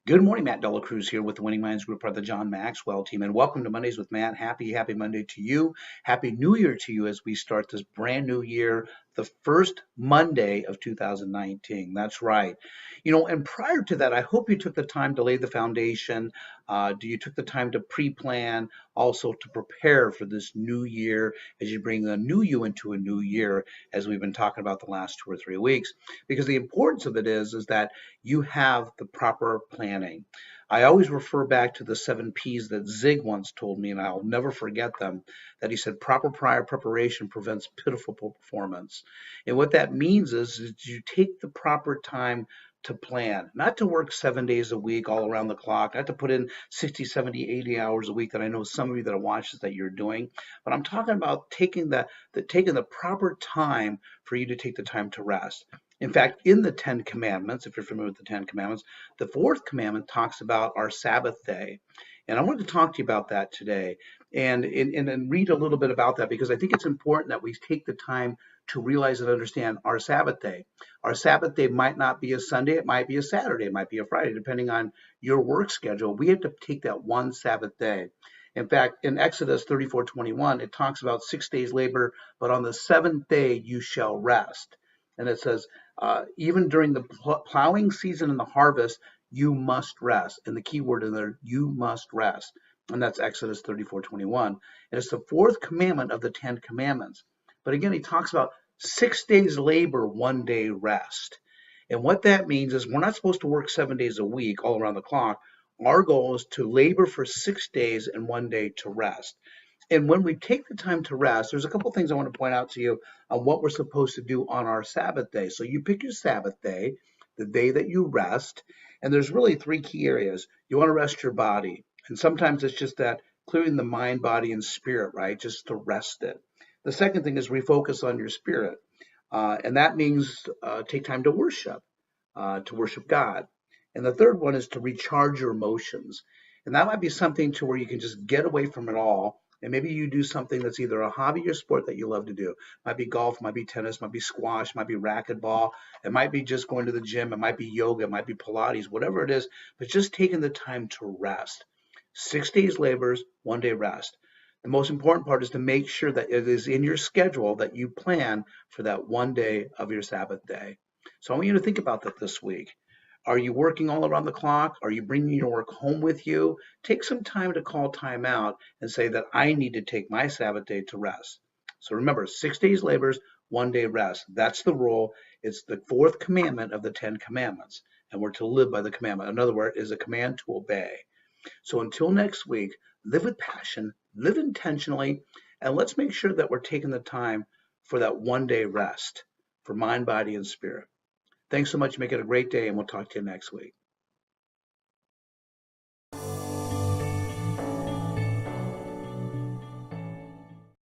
Good morning, Matt Delacruz here with the Winning Minds Group, part of the John Maxwell team, and welcome to Mondays with Matt. Happy Monday to you. Happy New Year to you as we start this brand new year, the first Monday of 2019. That's right. And prior to that, I hope you took the time to lay the foundation. You took the time to pre-plan, also to prepare for this new year as you bring a new you into a new year, as we've been talking about the last 2 or 3 weeks. Because the importance of it is that you have the proper planning. I always refer back to the 7 P's that Zig once told me, and I'll never forget them, that he said proper prior preparation prevents pitiful performance. And what that means is you take the proper time to plan, not to work 7 days a week all around the clock, not to put in 60, 70, 80 hours a week that I know some of you that are watching that you're doing, but I'm talking about taking the proper time for you to take the time to rest. In fact, in the Ten Commandments, if you're familiar with the Ten Commandments, the fourth commandment talks about our Sabbath day. And I wanted to talk to you about that today and read a little bit about that because I think it's important that we take the time to realize and understand our Sabbath day. Our Sabbath day might not be a Sunday, it might be a Saturday, it might be a Friday, depending on your work schedule. We have to take that one Sabbath day. In fact, in Exodus 34:21, it talks about 6 days labor, but on the seventh day you shall rest. And it says, even during the plowing season and the harvest, you must rest. And the key word in there, you must rest. And that's Exodus 34:21. And it's the fourth commandment of the Ten Commandments. But again, he talks about 6 days labor, 1 day rest. And what that means is we're not supposed to work 7 days a week all around the clock. Our goal is to labor for 6 days and 1 day to rest. And when we take the time to rest, there's a couple things I want to point out to you on what we're supposed to do on our Sabbath day. So you pick your Sabbath day, the day that you rest, and there's really three key areas. You want to rest your body. And sometimes it's just that clearing the mind, body, and spirit, right? Just to rest it. The second thing is refocus on your spirit. And that means take time to worship God. And the third one is to recharge your emotions. And that might be something to where you can just get away from it all. And maybe you do something that's either a hobby or sport that you love to do. It might be golf, might be tennis, might be squash, might be racquetball. It might be just going to the gym. It might be yoga. It might be Pilates, whatever it is. But just taking the time to rest. 6 days labors, 1 day rest. The most important part is to make sure that it is in your schedule that you plan for that 1 day of your Sabbath day. So I want you to think about that this week. Are you working all around the clock? Are you bringing your work home with you? Take some time to call time out and say that I need to take my Sabbath day to rest. So remember, 6 days labors, 1 day rest. That's the rule. It's the fourth commandment of the Ten Commandments, and we're to live by the commandment. In other words, it is a command to obey. So until next week, live with passion, live intentionally, and let's make sure that we're taking the time for that 1 day rest for mind, body, and spirit. Thanks so much. Make it a great day, and we'll talk to you next week.